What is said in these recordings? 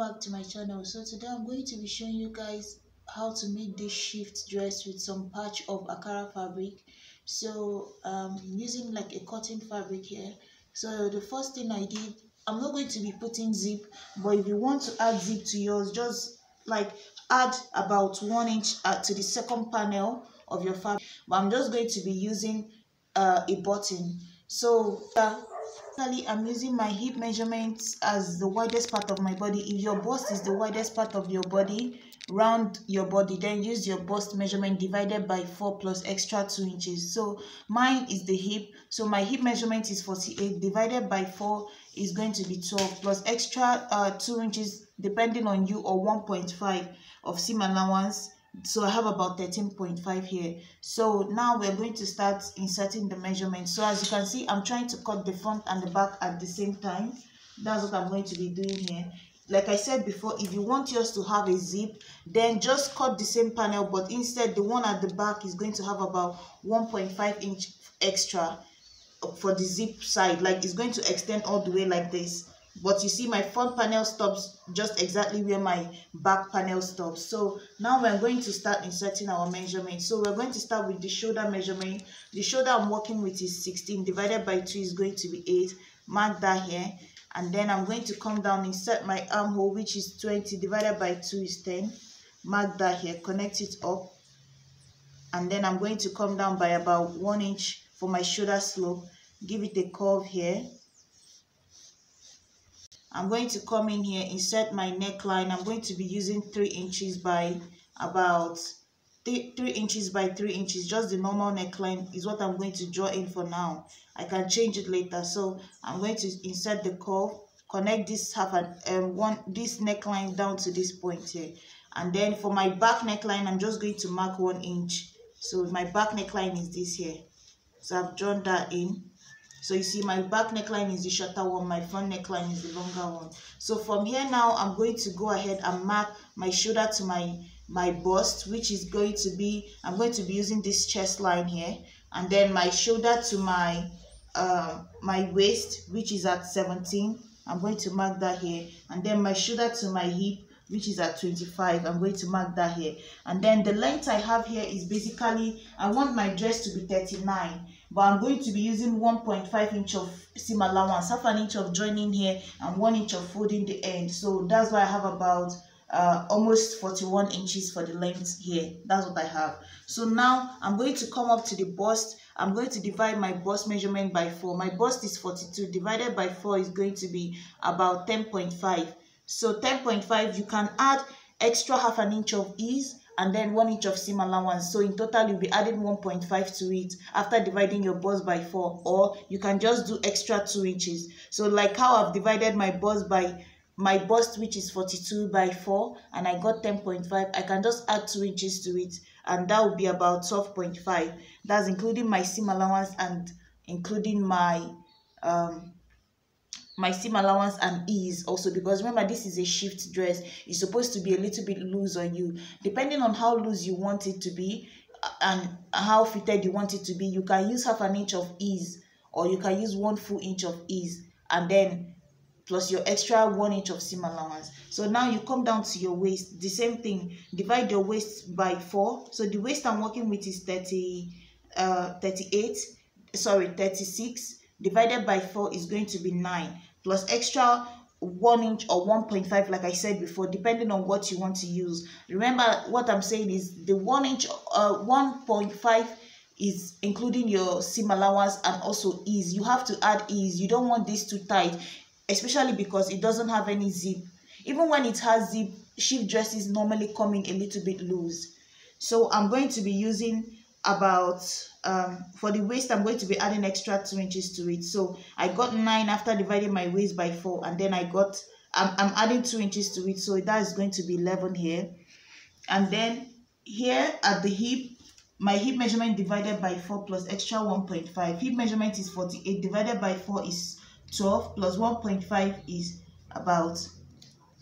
back to my channel. So today I'm going to be showing you guys how to make this shift dress with some patch of ankara fabric. So using like a cotton fabric here. So the first thing I did, I'm not going to be putting zip, but if you want to add zip to yours, just like add about 1 inch to the second panel of your fabric. But I'm just going to be using a button. So I'm using my hip measurements as the widest part of my body. If your bust is the widest part of your body, round your body, then use your bust measurement divided by 4 plus extra 2 inches. So mine is the hip, so my hip measurement is 48 divided by 4 is going to be 12 plus extra 2 inches depending on you, or 1.5 of seam allowance. So I have about 13.5 here. So now we're going to start inserting the measurement. So as you can see, I'm trying to cut the front and the back at the same time. That's what I'm going to be doing here. Like I said before, if you want yours to have a zip, then just cut the same panel, but instead the one at the back is going to have about 1.5 inch extra for the zip side. Like it's going to extend all the way like this. But you see my front panel stops just exactly where my back panel stops. So now we're going to start inserting our measurement. So we're going to start with the shoulder measurement. The shoulder I'm working with is 16 divided by 2 is going to be 8. Mark that here. And then I'm going to come down, insert my armhole, which is 20 divided by 2 is 10. Mark that here, connect it up. And then I'm going to come down by about 1 inch for my shoulder slope. Give it a curve here. I'm going to come in here, insert my neckline. I'm going to be using 3 inches by about 3 inches by 3 inches. Just the normal neckline is what I'm going to draw in for now. I can change it later. So I'm going to insert the curve, connect this this neckline down to this point here. And then for my back neckline, I'm just going to mark 1 inch. So my back neckline is this here. So I've drawn that in. So you see my back neckline is the shorter one, my front neckline is the longer one. So from here now, I'm going to go ahead and mark my shoulder to my bust, which is going to be, I'm going to be using this chest line here. And then my shoulder to my waist, which is at 17. I'm going to mark that here. And then my shoulder to my hip, which is at 25. I'm going to mark that here. And then the length I have here is basically, I want my dress to be 39. But I'm going to be using 1.5 inch of seam allowance, half an inch of joining here, and 1 inch of folding the end. So that's why I have about almost 41 inches for the length here. That's what I have. So now I'm going to come up to the bust. I'm going to divide my bust measurement by 4. My bust is 42. Divided by 4 is going to be about 10.5. So 10.5, you can add extra half an inch of ease and then 1 inch of seam allowance. So in total, you'll be adding 1.5 to it after dividing your bust by 4. Or you can just do extra 2 inches. So like how I've divided my bust by my bust, which is 42 by 4, and I got 10.5, I can just add 2 inches to it, and that would be about 12.5. That's including my seam allowance and including my seam allowance and ease also, because remember this is a shift dress. It's supposed to be a little bit loose on you. Depending on how loose you want it to be and how fitted you want it to be, you can use half an inch of ease, or you can use 1 full inch of ease, and then plus your extra 1 inch of seam allowance. So now you come down to your waist, the same thing, divide your waist by 4. So the waist I'm working with is 36 divided by 4 is going to be 9 plus extra 1 inch or 1.5, like I said before, depending on what you want to use. Remember what I'm saying is the 1 inch 1.5 is including your seam allowance and also ease. You have to add ease. You don't want this too tight, especially because it doesn't have any zip. Even when it has zip, shift dresses normally come in a little bit loose. So I'm going to be using about for the waist, I'm going to be adding extra 2 inches to it. So I got 9 after dividing my waist by 4, and then I'm adding 2 inches to it, so that is going to be 11 here. And then here at the hip, my hip measurement divided by 4 plus extra 1.5. Hip measurement is 48 divided by 4 is 12 plus 1.5 is about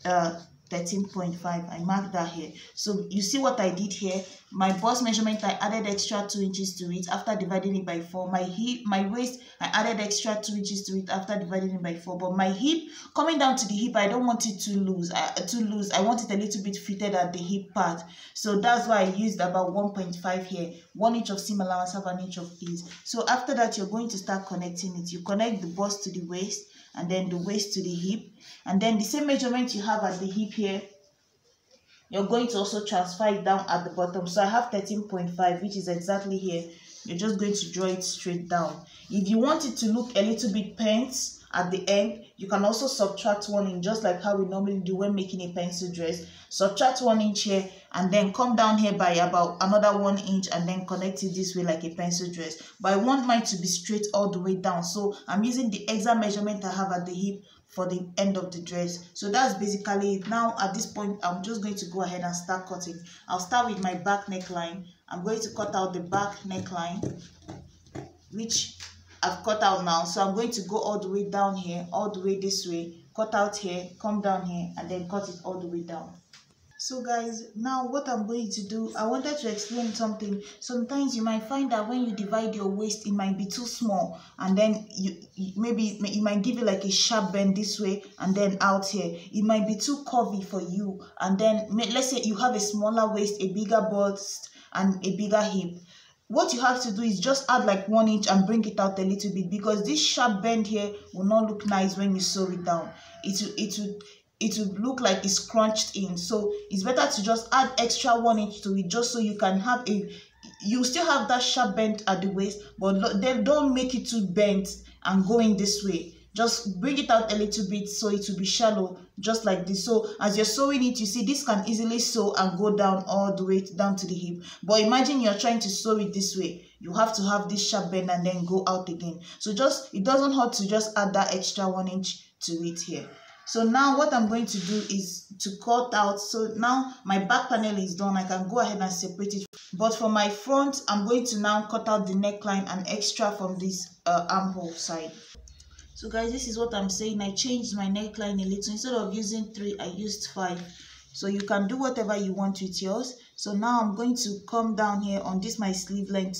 13.5. I marked that here. So you see what I did here. my bust measurement, I added extra 2 inches to it after dividing it by 4. My hip, my waist, I added extra 2 inches to it after dividing it by 4. But my hip, coming down to the hip, I don't want it too loose. I want it a little bit fitted at the hip part. So that's why I used about 1.5 here. 1 inch of seam allowance, half an inch of ease. So after that, you're going to start connecting it. You connect the bust to the waist, and then the waist to the hip. And then the same measurement you have at the hip here, you're going to also transfer it down at the bottom. So I have 13.5, which is exactly here. You're just going to draw it straight down. If you want it to look a little bit pent at the end, you can also subtract 1 inch, just like how we normally do when making a pencil dress. Subtract 1 inch here, and then come down here by about another 1 inch, and then connect it this way like a pencil dress. But I want mine to be straight all the way down, so I'm using the exact measurement I have at the hip for the end of the dress. So that's basically it. Now at this point, I'm just going to go ahead and start cutting. I'll start with my back neckline. I'm going to cut out the back neckline, which I've cut out now. So I'm going to go all the way down here, all the way this way, cut out here, come down here, and then cut it all the way down. So guys, now what I'm going to do, I wanted to explain something. Sometimes you might find that when you divide your waist, it might be too small, and then maybe it might give you like a sharp bend this way and then out here. It might be too curvy for you, and then let's say you have a smaller waist, a bigger bust, and a bigger hip. What you have to do is just add like 1 inch and bring it out a little bit, because this sharp bend here will not look nice when you sew it down. It would look like it's crunched in. So it's better to just add extra 1 inch to it, just so you can have you still have that sharp bend at the waist, but then don't make it too bent and going this way. Just bring it out a little bit so it will be shallow, just like this. So as you're sewing it, you see this can easily sew and go down all the way down to the hip. But imagine you're trying to sew it this way. You have to have this sharp bend and then go out again. So it doesn't hurt to just add that extra 1 inch to it here. So now what I'm going to do is to cut out. So now my back panel is done. I can go ahead and separate it. But for my front, I'm going to now cut out the neckline and extra from this armhole side. So guys, this is what I'm saying. I changed my neckline a little. Instead of using 3, I used 5. So you can do whatever you want with yours. So now I'm going to come down here on this my sleeve length,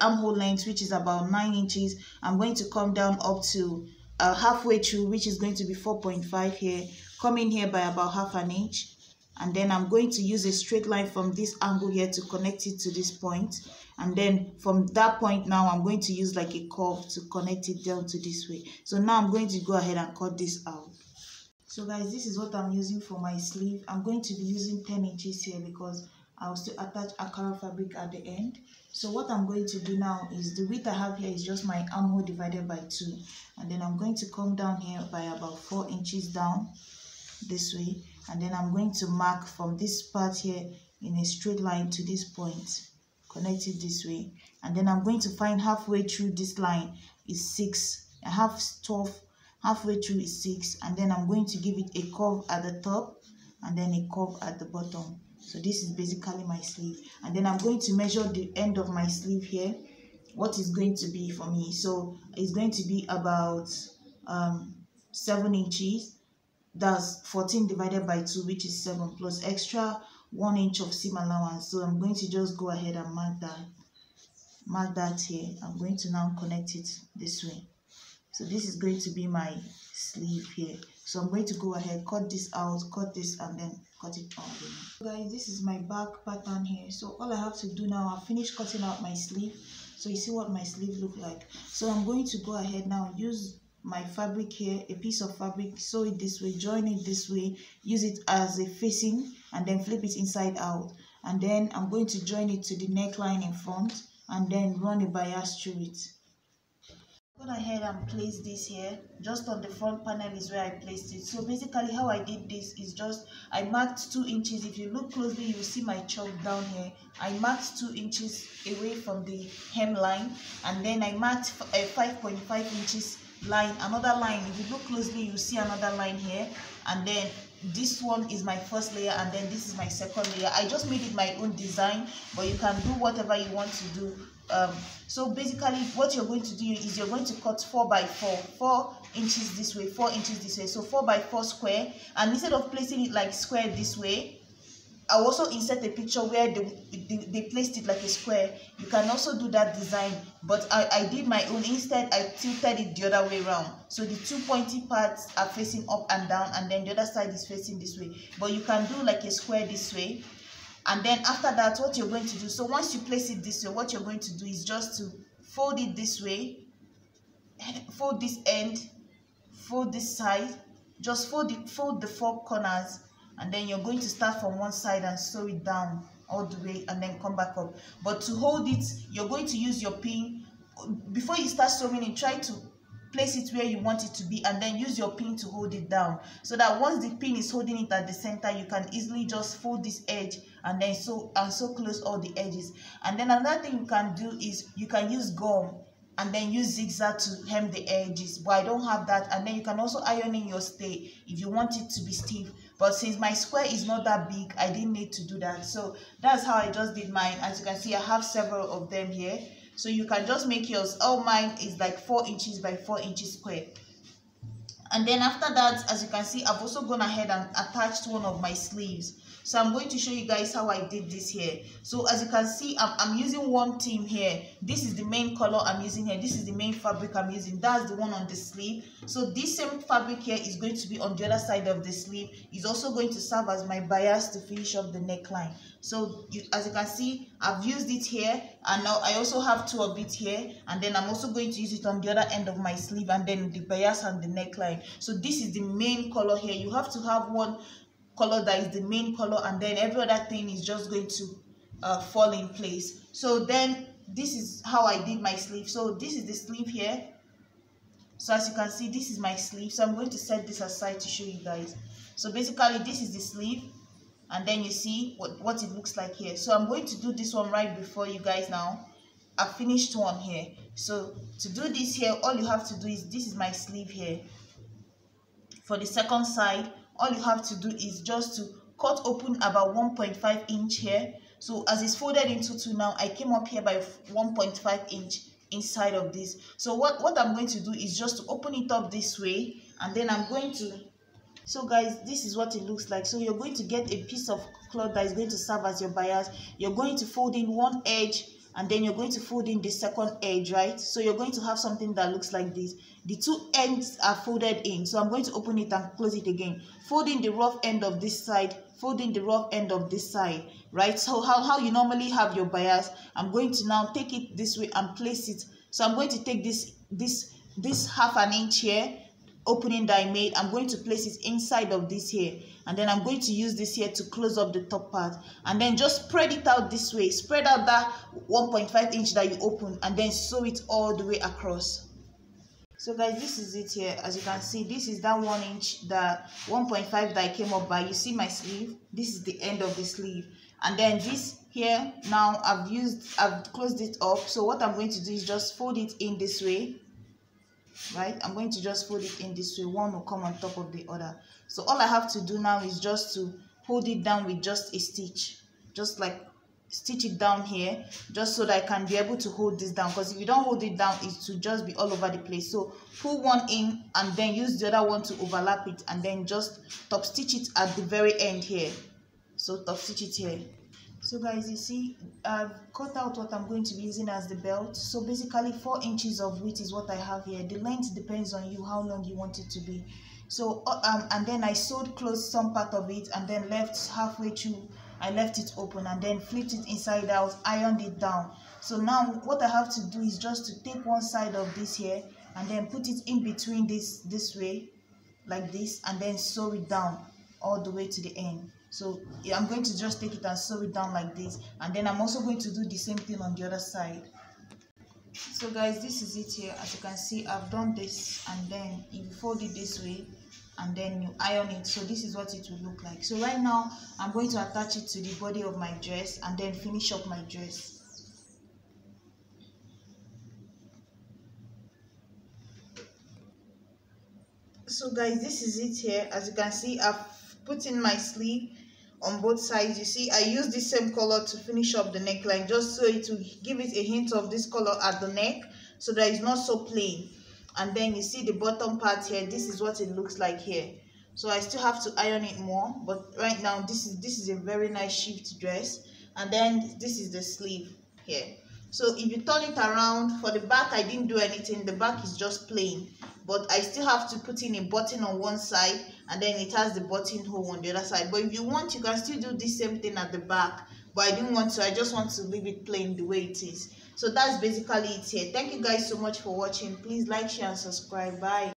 armhole length, which is about 9 inches. I'm going to come down up to halfway through, which is going to be 4.5 here. Come in here by about half an inch, and then I'm going to use a straight line from this angle here to connect it to this point. And then from that point now, I'm going to use like a curve to connect it down to this way. So now I'm going to go ahead and cut this out. So guys, this is what I'm using for my sleeve. I'm going to be using 10 inches here because I'll still attach ankara fabric at the end. So what I'm going to do now is the width I have here is just my armhole divided by 2. And then I'm going to come down here by about 4 inches down this way. And then I'm going to mark from this part here in a straight line to this point. Connect it this way. And then I'm going to find halfway through this line is 6. I have 12. Halfway through is 6. And then I'm going to give it a curve at the top and then a curve at the bottom. So this is basically my sleeve. And then I'm going to measure the end of my sleeve here, what is going to be for me. So it's going to be about 7 inches. That's 14 divided by 2, which is 7, plus extra 1 inch of seam allowance. So I'm going to just go ahead and mark that here. I'm going to now connect it this way. So this is going to be my sleeve here. So I'm going to go ahead, cut this out, cut this, and then cut it out. So guys, this is my back pattern here. So all I have to do now, I've finished cutting out my sleeve. So you see what my sleeve look like. So I'm going to go ahead now, use my fabric here, a piece of fabric, sew it this way, join it this way, use it as a facing, and then flip it inside out. And then I'm going to join it to the neckline in front, and then run a bias through it. Go ahead and place this here. Just on the front panel is where I placed it. So basically how I did this is just I marked 2 inches. If you look closely, you will see my chalk down here. I marked 2 inches away from the hemline, and then I marked a 5.5 inches line, another line. If you look closely, you see another line here, and then this one is my first layer, and then this is my second layer. I just made it my own design, but you can do whatever you want to do. So basically what you're going to do is you're going to cut 4 by 4, 4 inches this way, 4 inches this way, so 4 by 4 square. And instead of placing it like square this way, I also insert a picture where they placed it like a square. You can also do that design, but I did my own. Instead, I tilted it the other way around, so the two pointy parts are facing up and down, and then the other side is facing this way. But you can do like a square this way. And then after that, what you're going to do, so once you place it this way, what you're going to do is just to fold it this way, fold this end, fold this side, just fold the four corners, and then you're going to start from one side and sew it down all the way and then come back up. But to hold it, you're going to use your pin. Before you start sewing it, try to place it where you want it to be, and then use your pin to hold it down, so that once the pin is holding it at the center, you can easily just fold this edge and then sew close all the edges. And then another thing you can do is you can use gum and then use zigzag to hem the edges, but I don't have that. And then you can also iron in your stay if you want it to be stiff, but since my square is not that big, I didn't need to do that. So that's how I just did mine. As you can see, I have several of them here, so you can just make yours. All mine is like 4 inches by 4 inches square. And then after that, as you can see, I've also gone ahead and attached one of my sleeves. So I'm going to show you guys how I did this here. So as you can see, I'm using one theme here. This is the main color I'm using here. This is the main fabric I'm using. That's the one on the sleeve. So this same fabric here is going to be on the other side of the sleeve. It's also going to serve as my bias to finish up the neckline. So as you can see, I've used it here, and now I also have 2 of it here, and then I'm also going to use it on the other end of my sleeve, and then the bias and the neckline. So this is the main color here. You have to have one color that is the main color, and then every other thing is just going to fall in place. So then this is how I did my sleeve. So this is the sleeve here. So as you can see, this is my sleeve. So I'm going to set this aside to show you guys. So basically this is the sleeve, and then you see what it looks like here. So I'm going to do this one right before you guys now. I finished one here. So to do this here, all you have to do is, this is my sleeve here. For the second side, all you have to do is just to cut open about 1.5 inch here. So as it's folded into 2 now, I came up here by 1.5 inch inside of this. So what I'm going to do is just to open it up this way, and then I'm going to, so guys, this is what it looks like. So you're going to get a piece of cloth that is going to serve as your bias. You're going to fold in one edge, and then you're going to fold in the second edge, right? So you're going to have something that looks like this. The 2 ends are folded in, so I'm going to open it and close it again. Folding the rough end of this side, folding the rough end of this side, right? So how you normally have your bias, I'm going to now take it this way and place it. So I'm going to take this half an inch here opening that I made. I'm going to place it inside of this here, and then I'm going to use this here to close up the top part, and then just spread it out this way. Spread out that 1.5 inch that you open, and then sew it all the way across. So guys, this is it here. As you can see, this is that 1 inch, the 1.5 that I came up by. You see my sleeve, this is the end of the sleeve, and then this here, now I've closed it up. So what I'm going to do is just fold it in this way, right? I'm going to just fold it in this way. One will come on top of the other. So all I have to do now is just to hold it down with just a stitch, just like stitch it down here, just so that I can be able to hold this down, because if you don't hold it down, it will just be all over the place. So pull one in and then use the other one to overlap it, and then just top stitch it at the very end here. So top stitch it here. So guys, you see, I've cut out what I'm going to be using as the belt. So basically 4 inches of width is what I have here. The length depends on you, how long you want it to be. So and then I sewed close some part of it, and then left halfway through, I left it open, and then flipped it inside out, ironed it down. So now what I have to do is just to take one side of this here, and then put it in between this way, like this, and then sew it down all the way to the end. So yeah, I'm going to just take it and sew it down like this, and then I'm also going to do the same thing on the other side. So guys, this is it here. As you can see, I've done this, and then you fold it this way, and then you iron it. So this is what it will look like. So right now I'm going to attach it to the body of my dress, and then finish up my dress. So guys, this is it here. As you can see, I've put in my sleeve on both sides. You see, I use the same color to finish up the neckline, just so it will give it a hint of this color at the neck, so that it's not so plain. And then you see the bottom part here, this is what it looks like here. so I still have to iron it more. But right now this is a very nice shift dress. And then this is the sleeve here. So if you turn it around, for the back I didn't do anything, the back is just plain, but I still have to put in a button on one side, and then it has the button hole on the other side. But if you want, you can still do the same thing at the back, but I didn't want to. I just want to leave it plain the way it is. So that's basically it here. Thank you guys so much for watching. Please like, share and subscribe. Bye.